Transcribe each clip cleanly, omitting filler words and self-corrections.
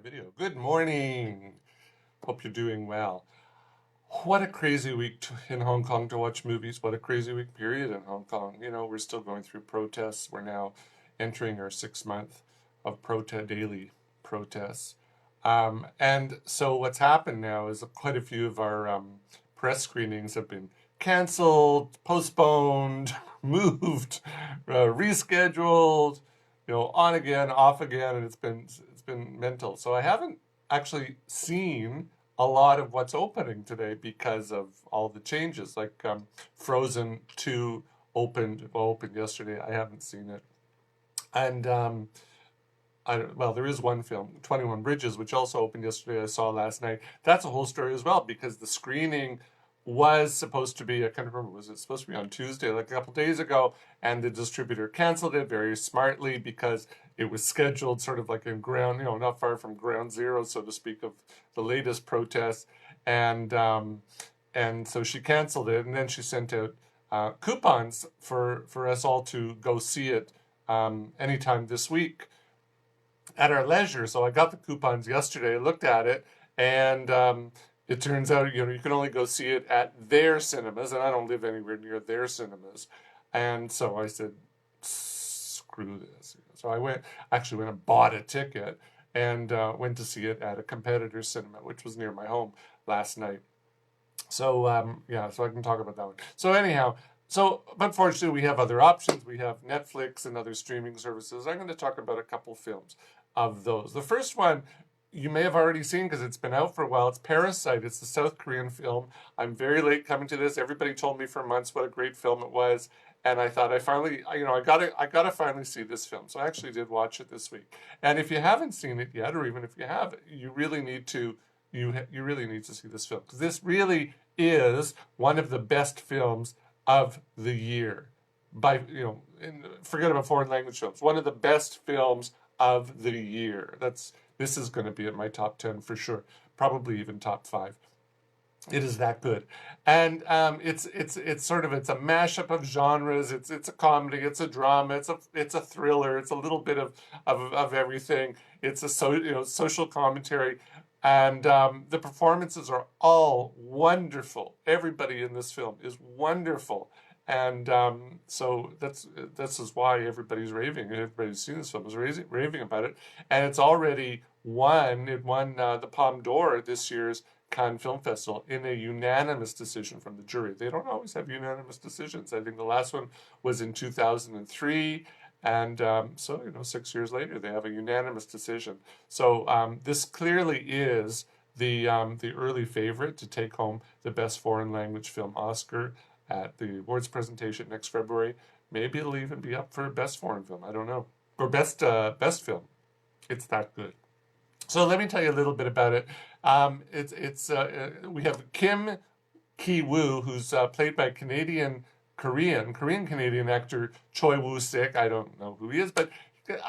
video. Good morning. Hope you're doing well. What a crazy week in Hong Kong to watch movies. What a crazy week period in Hong Kong. We're still going through protests. We're now entering our 6 month of daily protests. And so what's happened now is quite a few of our press screenings have been canceled, postponed, moved, rescheduled, on again, off again, and it's been mental. So I haven't actually seen a lot of what's opening today because of all the changes. Like Frozen 2 opened yesterday. I haven't seen it. And there is one film, 21 Bridges, which also opened yesterday. I saw last night. That's a whole story as well because the screening was supposed to be, I can't remember, was it supposed to be on Tuesday, like a couple days ago, and the distributor canceled it very smartly because it was scheduled sort of like in ground, not far from ground zero, so to speak, of the latest protests. And so she canceled it, and then she sent out coupons for us all to go see it anytime this week at our leisure. So I got the coupons yesterday, looked at it, and it turns out, you can only go see it at their cinemas, and I don't live anywhere near their cinemas. And so I said, screw this. So I actually went and bought a ticket and went to see it at a competitor cinema, which was near my home last night. So, so I can talk about that one. So anyhow, but fortunately we have other options. We have Netflix and other streaming services. I'm going to talk about a couple films of those. The first one you may have already seen because it's been out for a while. It's Parasite. It's the South Korean film. I'm very late coming to this. Everybody told me for months what a great film it was, and I thought I gotta finally see this film. So I actually did watch it this week. And if you haven't seen it yet, or even if you have, you really need to you really need to see this film because this really is one of the best films of the year. Forget about foreign language films. One of the best films of the year. This is going to be in my top 10 for sure, probably even top 5. It is that good, and it's a mashup of genres. It's a comedy, it's a drama, it's a thriller, it's a little bit of everything. It's a social commentary, and the performances are all wonderful. Everybody in this film is wonderful. And so this is why everybody's raving. Everybody's seen this film is raving about it, and it's already won. It won the Palme d'Or at this year's Cannes Film Festival in a unanimous decision from the jury. They don't always have unanimous decisions. I think the last one was in 2003, and 6 years later they have a unanimous decision. So this clearly is the early favorite to take home the Best Foreign Language Film Oscar at the awards presentation next February. Maybe it'll even be up for Best Foreign Film. I don't know. Or Best Film. It's that good. So let me tell you a little bit about it. We have Kim Ki-woo, who's played by Korean-Canadian actor Choi Woo-sik. I don't know who he is, but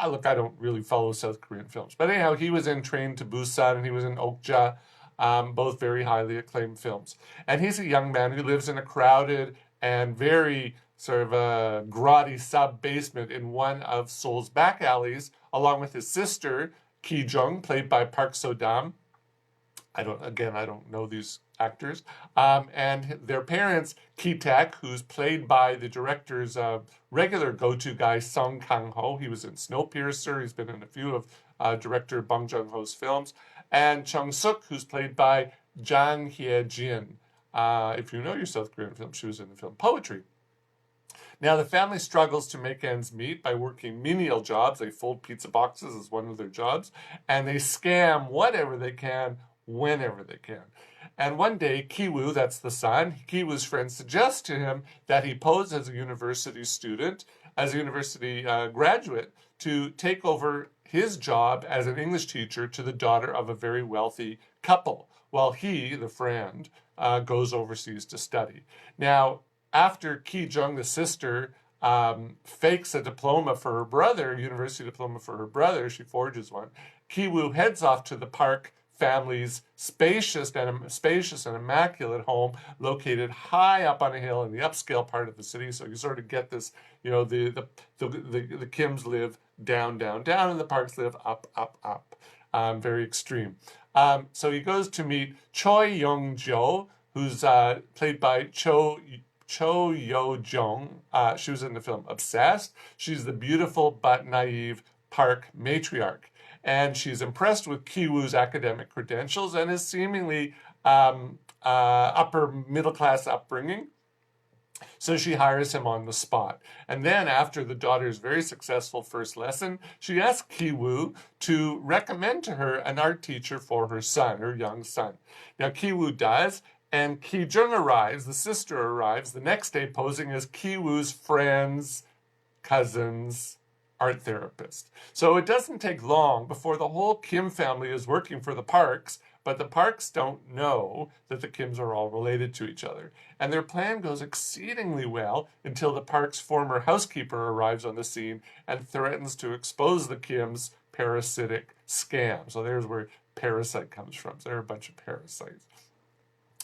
look, I don't really follow South Korean films. But anyhow, he was in Train to Busan and he was in Okja. Both very highly acclaimed films. And he's a young man who lives in a crowded and very sort of a grotty sub-basement in one of Seoul's back alleys, along with his sister, Ki Jung, played by Park So-dam. I don't know these actors. And their parents, Ki Tak, who's played by the director's regular go-to guy, Song Kang-ho. He was in Snowpiercer. He's been in a few of director Bong Joon-ho's films. And Chung Suk, who's played by Jang Hye-jin. If you know your South Korean film, she was in the film Poetry. Now, the family struggles to make ends meet by working menial jobs. They fold pizza boxes as one of their jobs, and they scam whatever they can, whenever they can. And one day, Ki-woo, that's the son, Ki-woo's friend suggests to him that he pose as a university student, as a university graduate, to take over his job as an English teacher to the daughter of a very wealthy couple, while he, the friend, goes overseas to study. Now, after Ki Jung, the sister, fakes a diploma for her brother, a university diploma for her brother, she forges one, Ki-woo heads off to the Park family's spacious and immaculate home located high up on a hill in the upscale part of the city. So you sort of get this, the Kims live down, down, down, and the Parks live up, up, up. very extreme. So he goes to meet Choi Young-jo, who's played by Cho Yo-jung. She was in the film Obsessed. She's the beautiful but naive park matriarch. And she's impressed with Ki-woo's academic credentials and his seemingly upper middle class upbringing. So she hires him on the spot. And then after the daughter's very successful first lesson, she asks Ki-woo to recommend to her an art teacher for her son, her young son. Now Ki-woo does, and Ki-jung arrives, the sister arrives the next day posing as Ki-woo's friend's cousin's art therapist. So it doesn't take long before the whole Kim family is working for the Parks, but the Parks don't know that the Kims are all related to each other. And their plan goes exceedingly well until the Parks' former housekeeper arrives on the scene and threatens to expose the Kims' parasitic scam. So there's where Parasite comes from. So they're a bunch of parasites.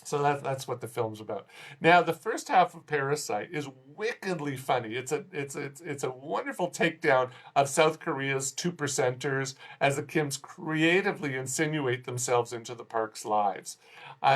So that's what the film's about. Now, the first half of Parasite is wickedly funny. It's a wonderful takedown of South Korea's 2%ers as the Kims creatively insinuate themselves into the Park's lives.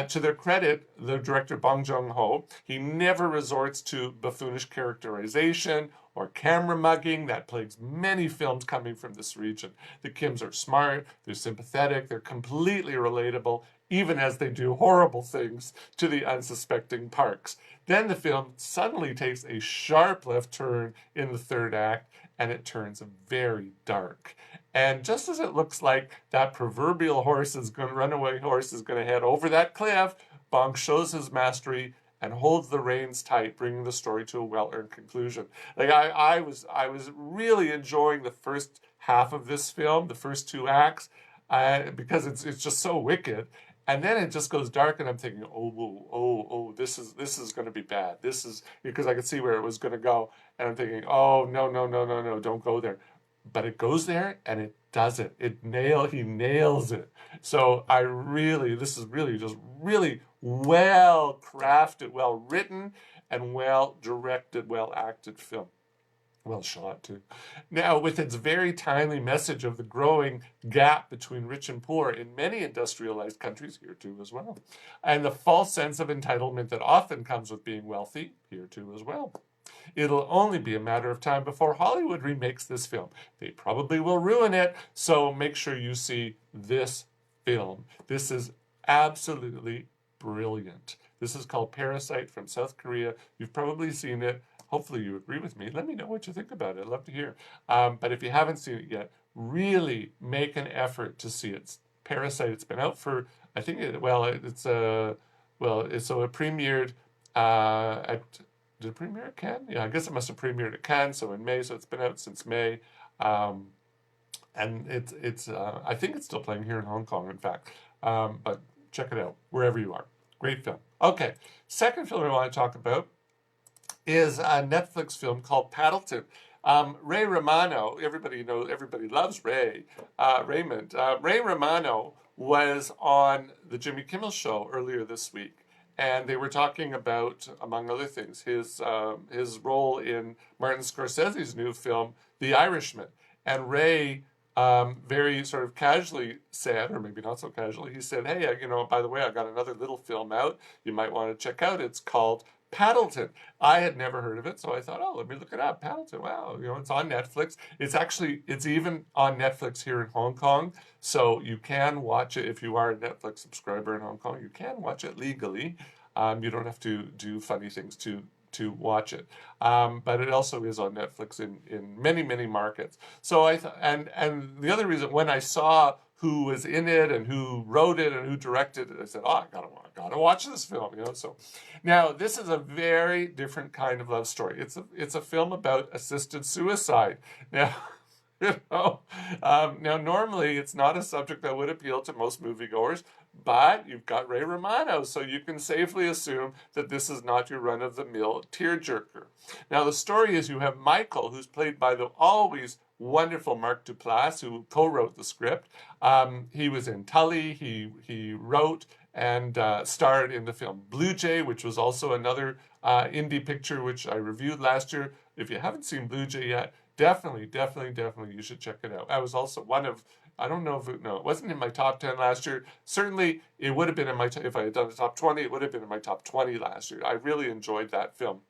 To their credit, the director Bong Joon-ho, he never resorts to buffoonish characterization or camera mugging that plagues many films coming from this region. The Kims are smart, they're sympathetic, they're completely relatable, even as they do horrible things to the unsuspecting Parks. Then the film suddenly takes a sharp left turn in the third act, and it turns very dark. And just as it looks like that proverbial runaway horse is going to head over that cliff, Bong shows his mastery and holds the reins tight, bringing the story to a well-earned conclusion. Like I was really enjoying the first half of this film, the first two acts, because it's just so wicked. And then it just goes dark, and I'm thinking, oh, this is going to be bad. This is because I could see where it was going to go, and I'm thinking, oh, no, don't go there. But it goes there, and it does it. He nails it. So this is really just really well crafted, well written, and well directed, well acted film. Well shot, too. Now, with its very timely message of the growing gap between rich and poor in many industrialized countries, here too as well, and the false sense of entitlement that often comes with being wealthy, here too as well. It'll only be a matter of time before Hollywood remakes this film. They probably will ruin it, so make sure you see this film. This is absolutely brilliant. This is called Parasite from South Korea. You've probably seen it. Hopefully you agree with me. Let me know what you think about it. I'd love to hear. But if you haven't seen it yet, really make an effort to see it. Parasite. It's been out for, I think, it premiered did it premiere at Cannes? Yeah, I guess it must have premiered at Cannes, so in May. So it's been out since May, and it's I think it's still playing here in Hong Kong, in fact. But check it out wherever you are. Great film. Okay, second film I want to talk about is a Netflix film called Paddleton. Ray Romano, everybody loves Raymond. Ray Romano was on the Jimmy Kimmel Show earlier this week, and they were talking about, among other things, his role in Martin Scorsese's new film, The Irishman. And Ray very sort of casually said, or maybe not so casually, he said, hey, by the way, I got another little film out you might want to check out. It's called Paddleton. I had never heard of it, so I thought, let me look it up. Paddleton, wow, it's on Netflix. It's even on Netflix here in Hong Kong, so you can watch it if you are a Netflix subscriber in Hong Kong. You can watch it legally. You don't have to do funny things to watch it. But it also is on Netflix in many, many markets. So I thought, and the other reason, when I saw who was in it and who wrote it and who directed it, I said, I gotta watch this film, So now this is a very different kind of love story. It's a film about assisted suicide. Now, now normally it's not a subject that would appeal to most moviegoers, but you've got Ray Romano, so you can safely assume that this is not your run-of-the-mill tearjerker. Now the story is you have Michael, who's played by the always wonderful Mark Duplass, who co-wrote the script. He was in Tully. He wrote and starred in the film Blue Jay, which was also another indie picture which I reviewed last year. If you haven't seen Blue Jay yet, definitely you should check it out. I was also one of I don't know if no, it wasn't in my top 10 last year. Certainly, it would have been in my if I had done the top 20, it would have been in my top 20 last year. I really enjoyed that film.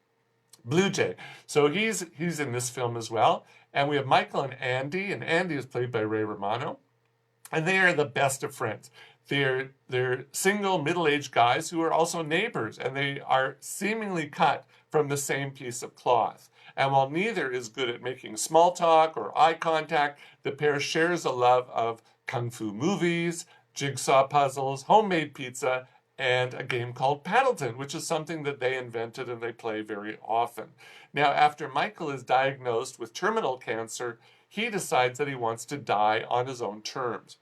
Blue Jay. So he's in this film as well. And we have Michael and Andy is played by Ray Romano, and they are the best of friends. They're single middle-aged guys who are also neighbors, and they are seemingly cut from the same piece of cloth. And while neither is good at making small talk or eye contact, the pair shares a love of kung fu movies, jigsaw puzzles, homemade pizza, and a game called Paddleton, which is something that they invented and they play very often. Now, after Michael is diagnosed with terminal cancer, he decides that he wants to die on his own terms.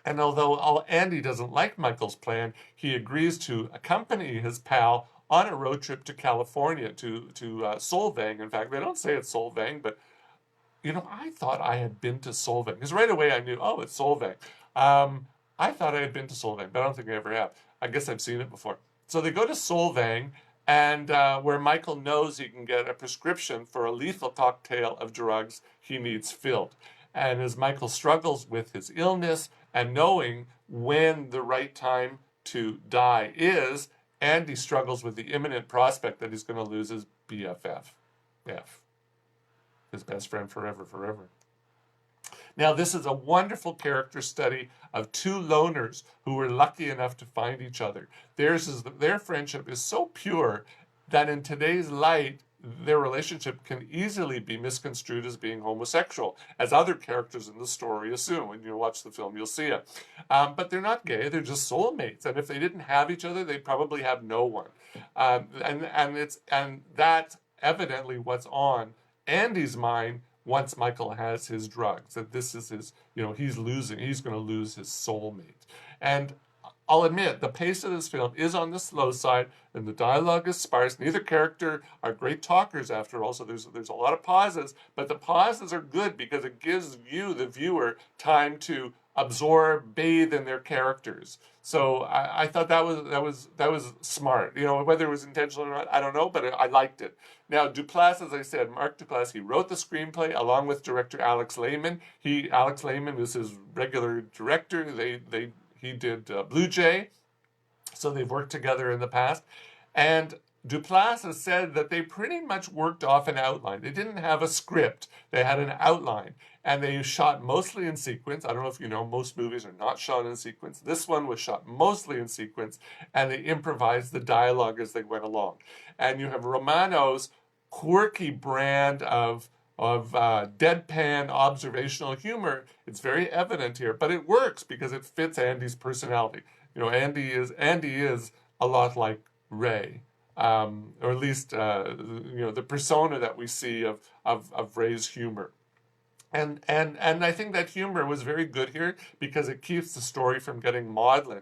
And although Andy doesn't like Michael's plan, he agrees to accompany his pal on a road trip to California, to Solvang. In fact, they don't say it's Solvang, but I thought I had been to Solvang. Because right away I knew, oh, it's Solvang. I thought I had been to Solvang, but I don't think I ever have. I guess I've seen it before. So they go to Solvang, and where Michael knows he can get a prescription for a lethal cocktail of drugs he needs filled. And as Michael struggles with his illness and knowing when the right time to die is, Andy struggles with the imminent prospect that he's going to lose his BFF. His best friend forever. Now, this is a wonderful character study of two loners who were lucky enough to find each other. Their friendship is so pure that in today's light, their relationship can easily be misconstrued as being homosexual, as other characters in the story assume. When you watch the film, you'll see it. But they're not gay, they're just soulmates. And if they didn't have each other, they'd probably have no one. And that's evidently what's on Andy's mind once Michael has his drugs, that this is his, he's going to lose his soulmate. And I'll admit, the pace of this film is on the slow side, and the dialogue is sparse. Neither character are great talkers, after all, so there's a lot of pauses, but the pauses are good because it gives you, the viewer, time to absorb, bathe in their characters. So I thought that was smart. Whether it was intentional or not, I don't know, but I liked it. Now, Duplass, as I said, Mark Duplass, he wrote the screenplay along with director Alex Lehman. Alex Lehman was his regular director. He did Blue Jay, so they've worked together in the past. And Duplass has said that they pretty much worked off an outline. They didn't have a script. They had an outline. And they shot mostly in sequence. I don't know if you know, most movies are not shot in sequence. This one was shot mostly in sequence, and they improvised the dialogue as they went along. And you have Romano's quirky brand of deadpan observational humor. It's very evident here, but it works because it fits Andy's personality. Andy is a lot like Ray, or at least the persona that we see of Ray's humor. And I think that humor was very good here because it keeps the story from getting maudlin.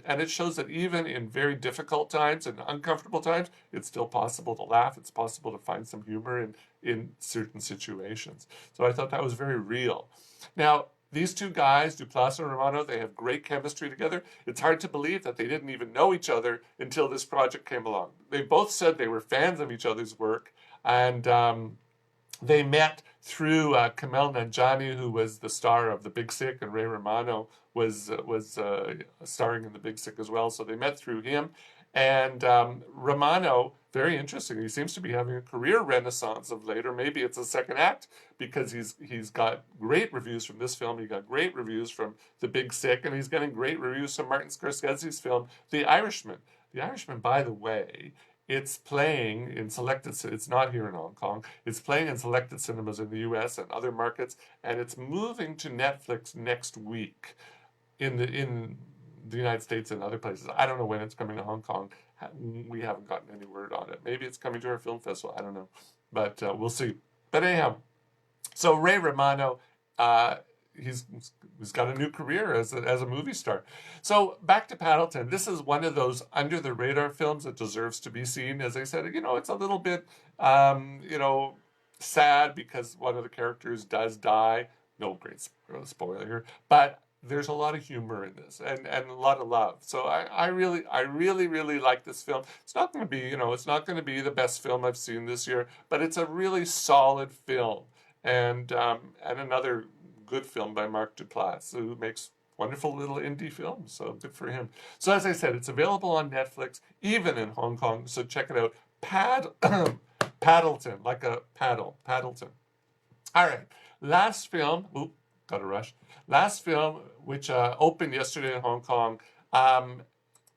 And it shows that even in very difficult times and uncomfortable times, it's still possible to laugh. It's possible to find some humor in certain situations. So I thought that was very real. Now, these two guys, Duplass and Romano, they have great chemistry together. It's hard to believe that they didn't even know each other until this project came along. They both said they were fans of each other's work, and they met through Kumail Nanjiani, who was the star of The Big Sick, and Ray Romano was starring in The Big Sick as well. So they met through him. And Romano, very interesting, he seems to be having a career renaissance of late, or maybe it's a second act, because he's got great reviews from this film. He got great reviews from The Big Sick, and he's getting great reviews from Martin Scorsese's film, The Irishman. The Irishman, by the way, it's playing in it's not here in Hong Kong. It's playing in selected cinemas in the US and other markets, and it's moving to Netflix next week in the United States and other places. I don't know when it's coming to Hong Kong. We haven't gotten any word on it. Maybe it's coming to our film festival. I don't know. But we'll see. But anyhow, so Ray Romano, he's got a new career as a movie star. So back to Paddleton. This is one of those under the radar films that deserves to be seen. As I said, it's a little bit, sad because one of the characters does die. No great spoiler here, but there's a lot of humor in this and a lot of love. So I really like this film. It's not going to be, it's not going to be the best film I've seen this year, but it's a really solid film. And another good film by Mark Duplass, who makes wonderful little indie films. So good for him. So as I said, it's available on Netflix, even in Hong Kong. So check it out. Paddleton, like a paddle, Paddleton. All right, last film. Oop, got to rush. Last film, which opened yesterday in Hong Kong, and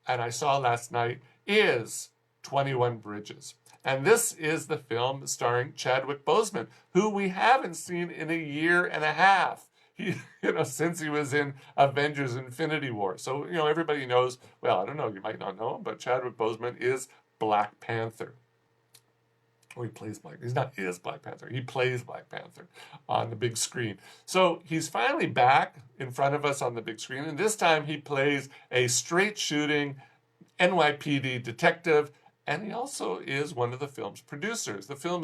I saw last night, is 21 Bridges. And this is the film starring Chadwick Boseman, who we haven't seen in a year and a half. He, since he was in Avengers Infinity War. So, everybody knows, well, I don't know, you might not know him, but Chadwick Boseman is Black Panther. Or he plays he's not is Black Panther. He plays Black Panther on the big screen. So he's finally back in front of us on the big screen. And this time he plays a straight shooting NYPD detective. And he also is one of the film's producers. The film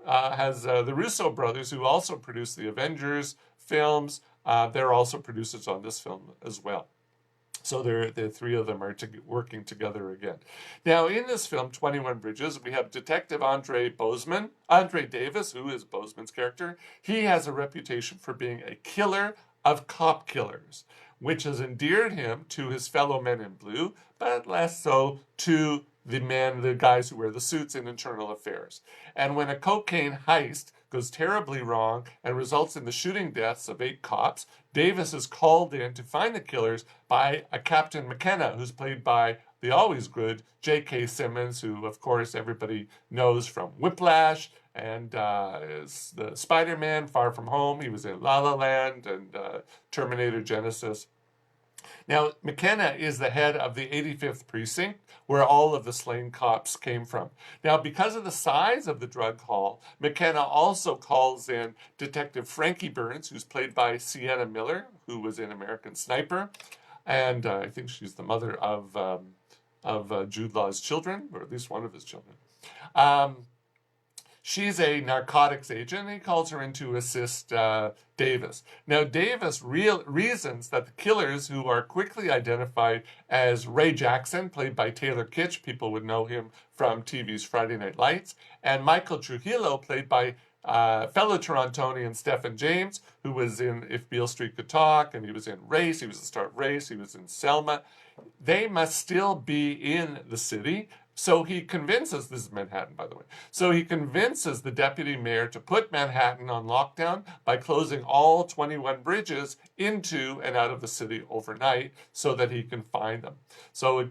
has the Russo brothers, who also produced the Avengers films. They're also producers on this film as well. So the three of them are working together again. Now, in this film, 21 Bridges, we have Detective Andre Davis, who is Boseman's character. He has a reputation for being a killer of cop killers, which has endeared him to his fellow men in blue, but less so to the guys who wear the suits in Internal Affairs. And when a cocaine heist goes terribly wrong and results in the shooting deaths of 8 cops, Davis is called in to find the killers by a Captain McKenna, who's played by the always good J.K. Simmons, who, of course, everybody knows from Whiplash and is the Spider-Man, Far From Home. He was in La La Land and Terminator Genesis. Now, McKenna is the head of the 85th Precinct, where all of the slain cops came from. Now, because of the size of the drug haul, McKenna also calls in Detective Frankie Burns, who's played by Sienna Miller, who was in American Sniper, and I think she's the mother of Jude Law's children, or at least one of his children. She's a narcotics agent, and he calls her in to assist Davis. Now, Davis reasons that the killers, who are quickly identified as Ray Jackson, played by Taylor Kitsch, people would know him from TV's Friday Night Lights, and Michael Trujillo, played by fellow Torontonian Stephen James, who was in If Beale Street Could Talk, and he was in Race, he was the star of Race, he was in Selma. They must still be in the city. So he convinces, this is Manhattan, by the way, so he convinces the deputy mayor to put Manhattan on lockdown by closing all 21 bridges into and out of the city overnight so that he can find them. So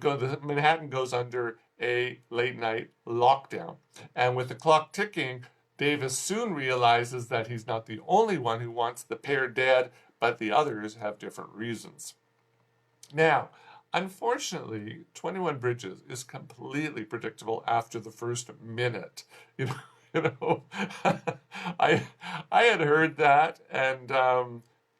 Manhattan goes under a late night lockdown. And with the clock ticking, Davis soon realizes that he's not the only one who wants the pair dead, but the others have different reasons. Now, unfortunately, 21 Bridges is completely predictable after the first minute. I had heard that, and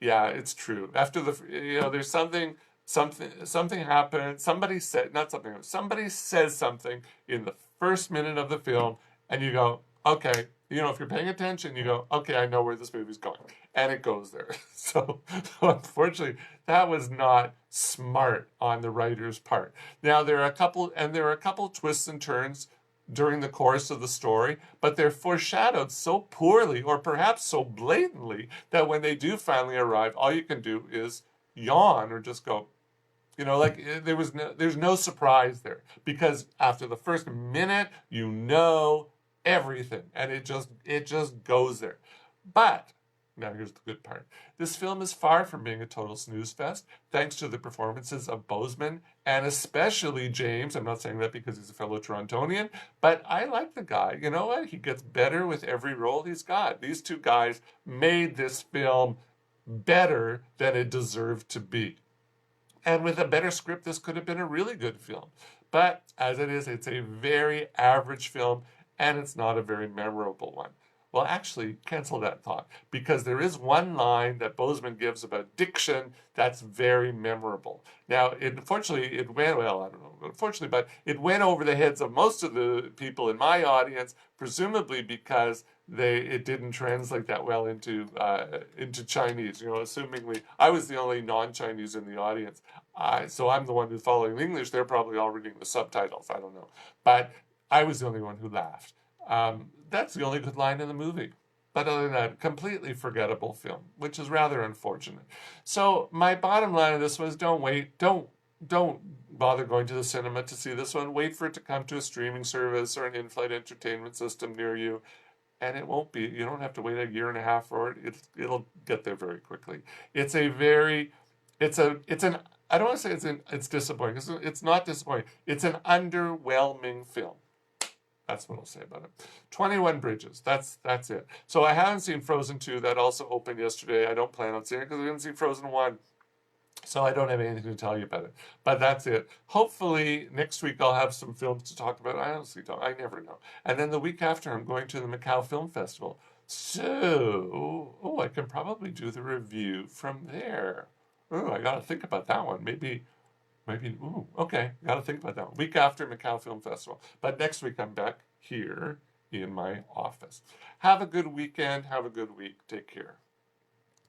yeah, it's true. After there's something happens. Somebody says something in the first minute of the film, and you go, okay. If you're paying attention, you go, okay, I know where this movie's going. And it goes there. So unfortunately, that was not smart on the writer's part. Now, there are a couple twists and turns during the course of the story, but they're foreshadowed so poorly, or perhaps so blatantly, that when they do finally arrive, all you can do is yawn or just go, there's no surprise there, because after the first minute, everything, and it just goes there. But now here's the good part. This film is far from being a total snooze fest, thanks to the performances of Boseman and especially James. I'm not saying that because he's a fellow Torontonian, but I like the guy. You know what? He gets better with every role he's got. These two guys made this film better than it deserved to be. And with a better script, this could have been a really good film. But as it is, it's a very average film, and it's not a very memorable one. Well, actually, cancel that thought, because there is one line that Boseman gives about diction that's very memorable. Now, unfortunately, it went over the heads of most of the people in my audience, presumably because it didn't translate that well into Chinese. Assumingly, I was the only non-Chinese in the audience, so I'm the one who's following English. They're probably all reading the subtitles. I don't know, but I was the only one who laughed. That's the only good line in the movie. But other than that, completely forgettable film, which is rather unfortunate. So my bottom line of this was don't wait. Don't bother going to the cinema to see this one. Wait for it to come to a streaming service or an in-flight entertainment system near you. And it won't be, you don't have to wait a year and a half for it. It'll get there very quickly. It's a very, it's an, I don't want to say it's disappointing, because it's not disappointing. It's an underwhelming film. That's what I'll say about it. 21 Bridges. That's it. So I haven't seen Frozen 2. That also opened yesterday. I don't plan on seeing it because I didn't see Frozen 1. So I don't have anything to tell you about it. But that's it. Hopefully next week I'll have some films to talk about. I honestly don't. I never know. And then the week after I'm going to the Macau Film Festival. So, I can probably do the review from there. I got to think about that one. Maybe, okay. Got to think about that one. Week after Macau Film Festival. But next week I'm back here in my office. Have a good weekend. Have a good week. Take care.